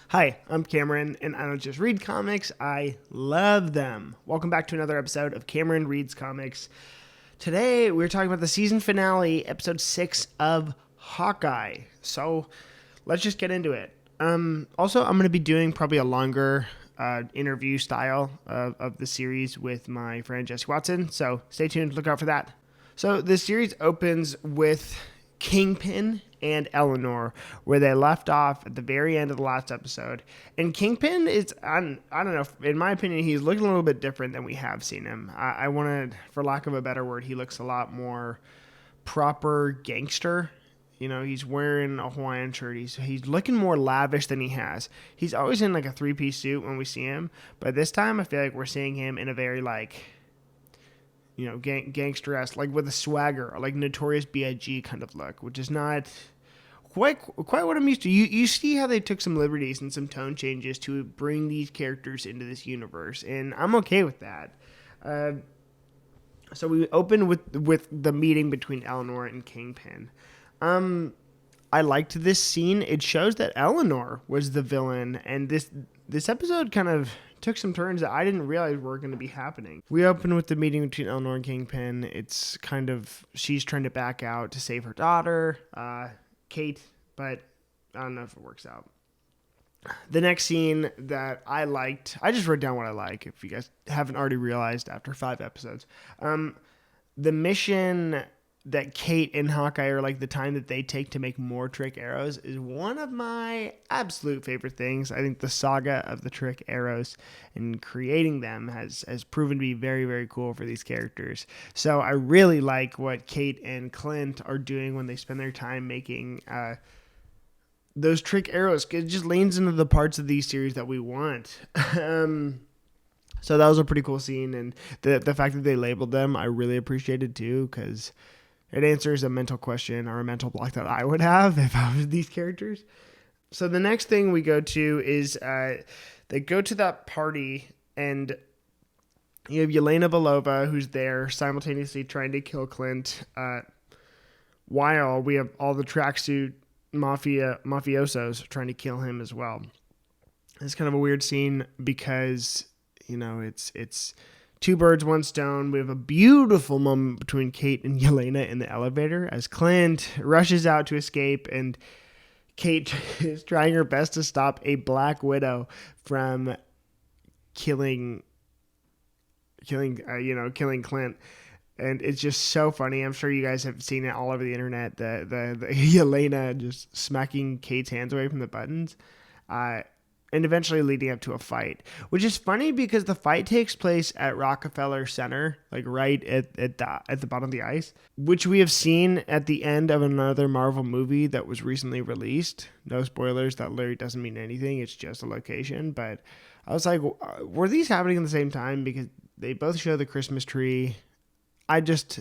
Hi, I'm Cameron, and I don't just read comics, I love them. Welcome back to another episode of Cameron Reads Comics. Today, we're talking about the season finale, episode 6 of Hawkeye. So, let's just get into it. Also, I'm going to be doing probably a longer interview style of the series with my friend Jesse Watson, so stay tuned, look out for that. So, the series opens with Kingpin and Eleanor, where they left off at the very end of the last episode. And Kingpin is, I don't know, in my opinion, he's looking a little bit different than we have seen him. I wanted, for lack of a better word, he looks a lot more proper gangster. You know, he's wearing a Hawaiian shirt. He's looking more lavish than he has. He's always in like a three-piece suit when we see him. But this time I feel like we're seeing him in a very gangster-esque, like with a swagger, like Notorious B.I.G. kind of look, which is not quite what I'm used to. You see how they took some liberties and some tone changes to bring these characters into this universe, and I'm okay with that. So we open with the meeting between Eleanor and Kingpin. I liked this scene. It shows that Eleanor was the villain, and this episode kind of took some turns that I didn't realize were going to be happening. We open with the meeting between Eleanor and Kingpin. It's kind of, she's trying to back out to save her daughter, Kate, but I don't know if it works out. The next scene that I liked, I just wrote down what I like, if you guys haven't already realized after 5 episodes. The mission that Kate and Hawkeye are like, the time that they take to make more trick arrows, is one of my absolute favorite things. I think the saga of the trick arrows and creating them has proven to be very, very cool for these characters. So I really like what Kate and Clint are doing when they spend their time making those trick arrows. It just leans into the parts of these series that we want. So that was a pretty cool scene, and the fact that they labeled them, I really appreciated too, because it answers a mental question or a mental block that I would have if I was these characters. So the next thing we go to is they go to that party, and you have Yelena Belova, who's there simultaneously trying to kill Clint, while we have all the tracksuit mafiosos trying to kill him as well. It's kind of a weird scene because, you know, it's two birds, one stone. We have a beautiful moment between Kate and Yelena in the elevator as Clint rushes out to escape, and Kate is trying her best to stop a Black Widow from killing Clint. And it's just so funny. I'm sure you guys have seen it all over the internet. The Yelena just smacking Kate's hands away from the buttons. And eventually leading up to a fight, which is funny because the fight takes place at Rockefeller Center, like right at the bottom of the ice, which we have seen at the end of another Marvel movie that was recently released. No spoilers, that literally doesn't mean anything. It's just a location. But I was like, were these happening at the same time? Because they both show the Christmas tree. That's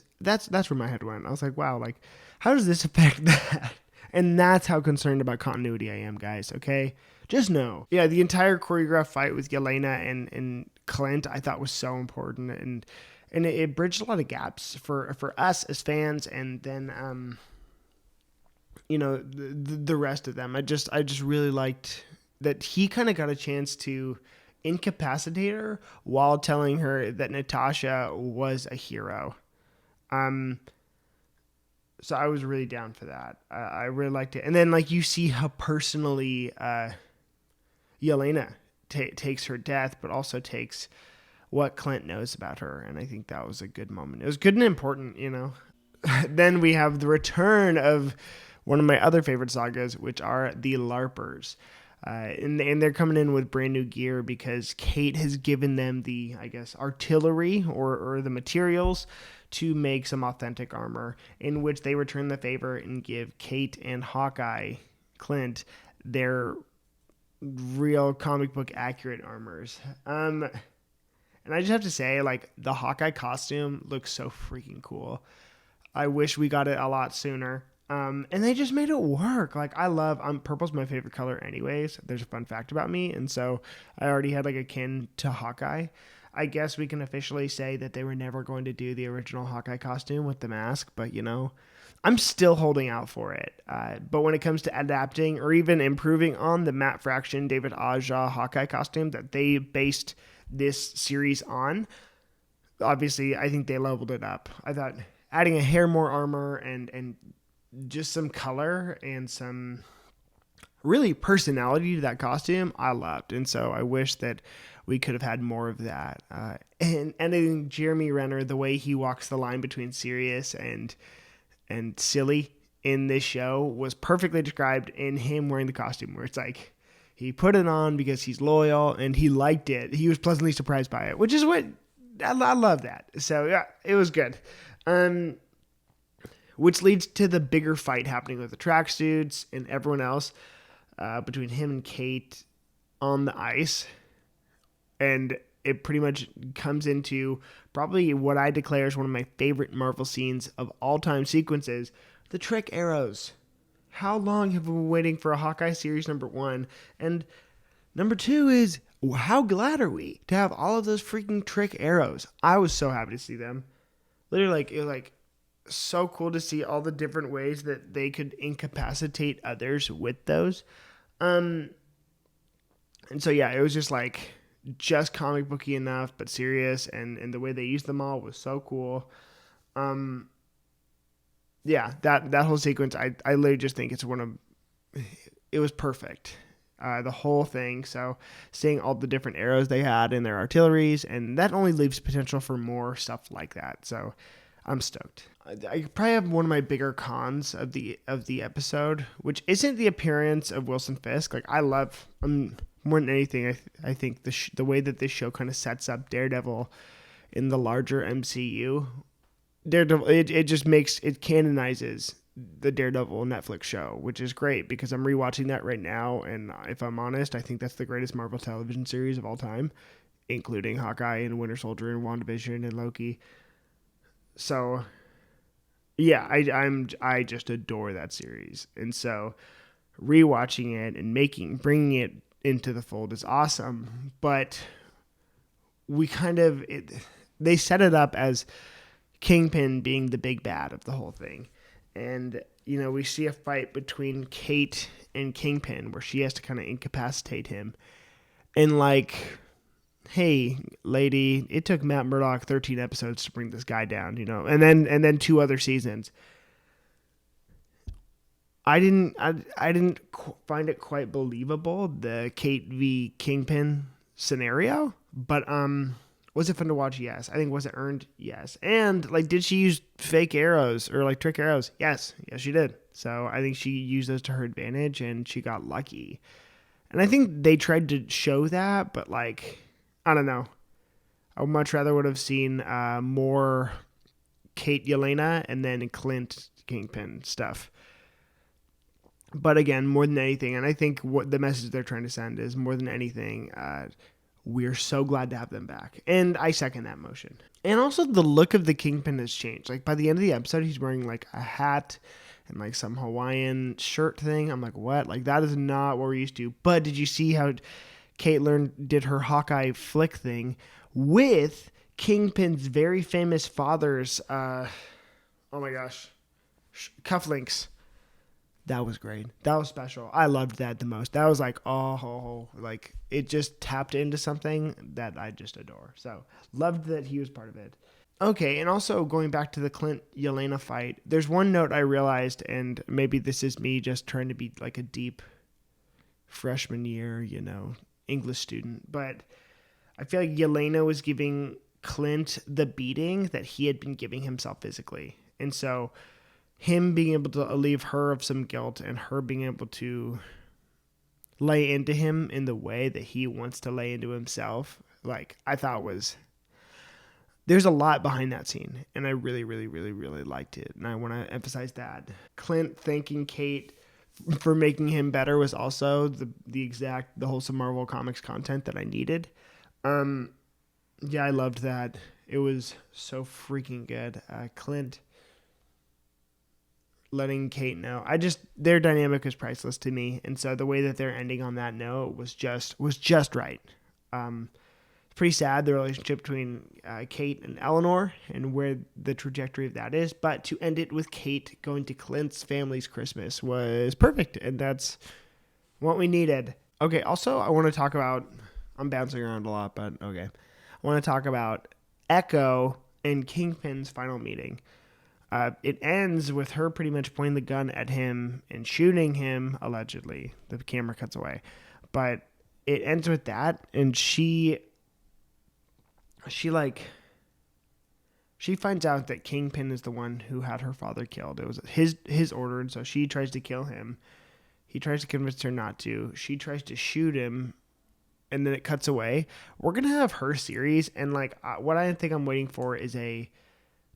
where my head went. I was like, wow, like, how does this affect that? And that's how concerned about continuity I am, guys, okay? Just know. Yeah, the entire choreographed fight with Yelena and Clint I thought was so important, and it bridged a lot of gaps for us as fans, and then the rest of them. I just really liked that he kind of got a chance to incapacitate her while telling her that Natasha was a hero. So I was really down for that. I really liked it. And then, like, you see how personally Yelena takes her death, but also takes what Clint knows about her. And I think that was a good moment. It was good and important, you know. Then we have the return of one of my other favorite sagas, which are the Larpers. And they're coming in with brand new gear because Kate has given them the, I guess, artillery or the materials to make some authentic armor, in which they return the favor and give Kate and Hawkeye, Clint, their real comic book accurate armors. And I just have to say, like, the Hawkeye costume looks so freaking cool. I wish we got it a lot sooner. And they just made it work. Like, purple's my favorite color anyways. There's a fun fact about me. And so I already had like a kin to Hawkeye. I guess we can officially say that they were never going to do the original Hawkeye costume with the mask, but you know, I'm still holding out for it. But when it comes to adapting or even improving on the Matt Fraction, David Aja Hawkeye costume that they based this series on, obviously I think they leveled it up. I thought adding a hair more armor and just some color and some really personality to that costume, I loved. And so I wish that we could have had more of that. And I think Jeremy Renner, the way he walks the line between serious and silly in this show was perfectly described in him wearing the costume, where it's like he put it on because he's loyal and he liked it. He was pleasantly surprised by it, which is what I love that. So yeah, it was good. Which leads to the bigger fight happening with the tracksuits and everyone else between him and Kate on the ice. And it pretty much comes into probably what I declare is one of my favorite Marvel scenes of all time sequences, the trick arrows. How long have we been waiting for a Hawkeye series number 1? And number 2 is, how glad are we to have all of those freaking trick arrows? I was so happy to see them. Literally, it was so cool to see all the different ways that they could incapacitate others with those. And so yeah, it was just comic booky enough, but serious, and the way they used them all was so cool. Yeah, that whole sequence, I literally just think it was perfect. The whole thing. So seeing all the different arrows they had in their artilleries, and that only leaves potential for more stuff like that. So I'm stoked. I probably have one of my bigger cons of the episode, which isn't the appearance of Wilson Fisk. More than anything, I think the way that this show kind of sets up Daredevil in the larger MCU, Daredevil, it just canonizes the Daredevil Netflix show, which is great because I'm rewatching that right now, and if I'm honest, I think that's the greatest Marvel television series of all time, including Hawkeye and Winter Soldier and WandaVision and Loki. So, yeah, I just adore that series, and so rewatching it and bringing it into the fold is awesome. But they set it up as Kingpin being the big bad of the whole thing. And, we see a fight between Kate and Kingpin where she has to kind of incapacitate him. And hey, lady, it took Matt Murdock 13 episodes to bring this guy down, and then 2 other seasons. I didn't find it quite believable, the Kate v. Kingpin scenario, but was it fun to watch? Yes. I think, was it earned? Yes. And did she use fake arrows or trick arrows? Yes, she did. So I think she used those to her advantage and she got lucky. And I think they tried to show that, but I don't know. I would much rather would have seen more Kate Yelena and then Clint Kingpin stuff. But again, more than anything, and I think what the message they're trying to send is, more than anything, we're so glad to have them back. And I second that motion. And also the look of the Kingpin has changed. By the end of the episode, he's wearing a hat and some Hawaiian shirt thing. I'm like, what? That is not what we're used to. But did you see how Kate did her Hawkeye flick thing with Kingpin's very famous father's, oh my gosh, cufflinks? That was great. That was special. I loved that the most. That was it just tapped into something that I just adore. So loved that he was part of it. Okay, and also going back to the Clint Yelena fight, there's one note I realized, and maybe this is me just trying to be a deep freshman year, English student, but I feel like Yelena was giving Clint the beating that he had been giving himself physically. And so him being able to alleviate her of some guilt and her being able to lay into him in the way that he wants to lay into himself, I thought there's a lot behind that scene, and I really, really, really, really liked it, and I want to emphasize that. Clint thanking Kate for making him better was also the wholesome Marvel Comics content that I needed. Yeah, I loved that. It was so freaking good. Clint letting Kate know. Their dynamic is priceless to me, and so the way that they're ending on that note was just right. pretty sad, the relationship between Kate and Eleanor and where the trajectory of that is. But to end it with Kate going to Clint's family's Christmas was perfect, and that's what we needed. Okay, also, I want to talk about, I'm bouncing around a lot, but okay. I want to talk about Echo and Kingpin's final meeting. It ends with her pretty much pointing the gun at him and shooting him, allegedly. The camera cuts away. But it ends with that, and she finds out that Kingpin is the one who had her father killed. It was his order, and so she tries to kill him. He tries to convince her not to. She tries to shoot him, and then it cuts away. We're going to have her series, and what I think I'm waiting for is a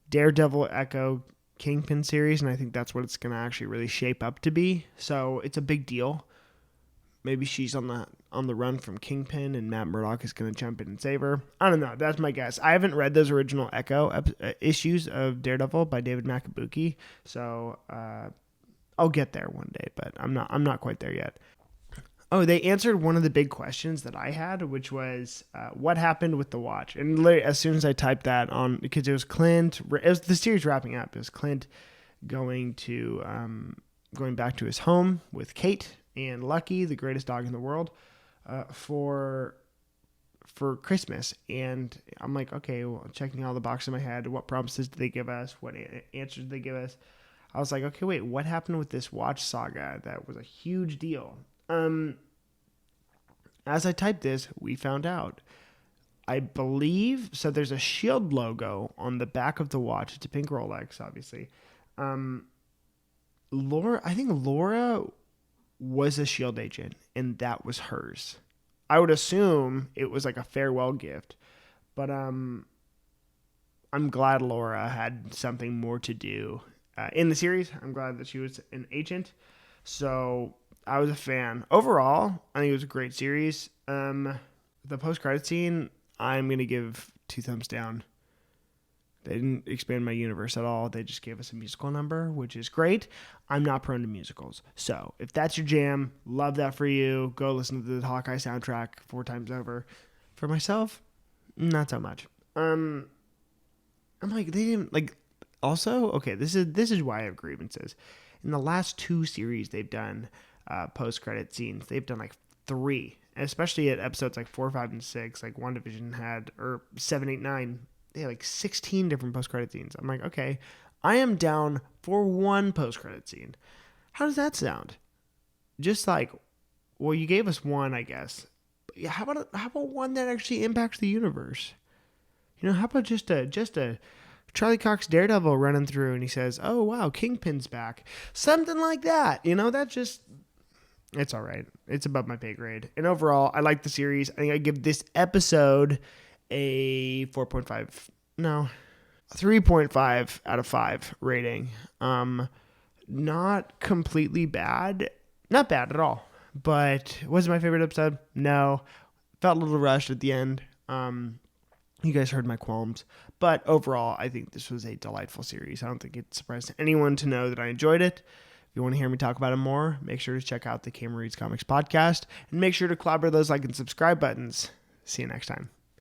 Daredevil Echo Kingpin series, and I think that's what it's going to actually really shape up to be. So it's a big deal. Maybe she's on the run from Kingpin, and Matt Murdock is going to jump in and save her. I don't know. That's my guess. I haven't read those original Echo issues of Daredevil by David Macabuki, so I'll get there one day, but I'm not quite there yet. Oh, they answered one of the big questions that I had, which was what happened with the watch. And literally, as soon as I typed that on, because it was Clint, it was the series wrapping up. It was Clint going back to his home with Kate and Lucky, the greatest dog in the world, for Christmas. And I'm like, okay, well, checking all the boxes in my head. What promises did they give us? What answers did they give us? I was like, okay, wait, what happened with this watch saga? That was a huge deal. As I typed this, we found out. I believe, so there's a SHIELD logo on the back of the watch. It's a pink Rolex, obviously. I think Laura was a SHIELD agent, and that was hers. I would assume it was like a farewell gift, but I'm glad Laura had something more to do in the series. I'm glad that she was an agent, so I was a fan. Overall, I think it was a great series. The post-credit scene, I'm going to give 2 thumbs down. They didn't expand my universe at all. They just gave us a musical number, which is great. I'm not prone to musicals. So if that's your jam, love that for you. Go listen to the Hawkeye soundtrack 4 times over. For myself, not so much. I'm like, they didn't, like, also, okay, this is why I have grievances. In the last 2 series they've done post-credit scenes, they've done like 3, especially at episodes like 4, 5, and 6. Like WandaVision had, or 7, 8, 9, they had like 16 different post-credit scenes. I'm like, okay, I am down for 1 post-credit scene. How does that sound? Just like, well, you gave us 1, I guess. But yeah, how about one that actually impacts the universe? How about just a Charlie Cox Daredevil running through and he says, oh, wow, Kingpin's back. Something like that. That just, it's all right. It's above my pay grade. And overall, I like the series. I think I give this episode a 3.5 out of 5 rating. Not completely bad. Not bad at all. But was it my favorite episode? No. Felt a little rushed at the end. You guys heard my qualms. But overall, I think this was a delightful series. I don't think it surprised anyone to know that I enjoyed it. If you want to hear me talk about it more, make sure to check out the Cameron Reads Comics podcast. And make sure to clobber those like and subscribe buttons. See you next time.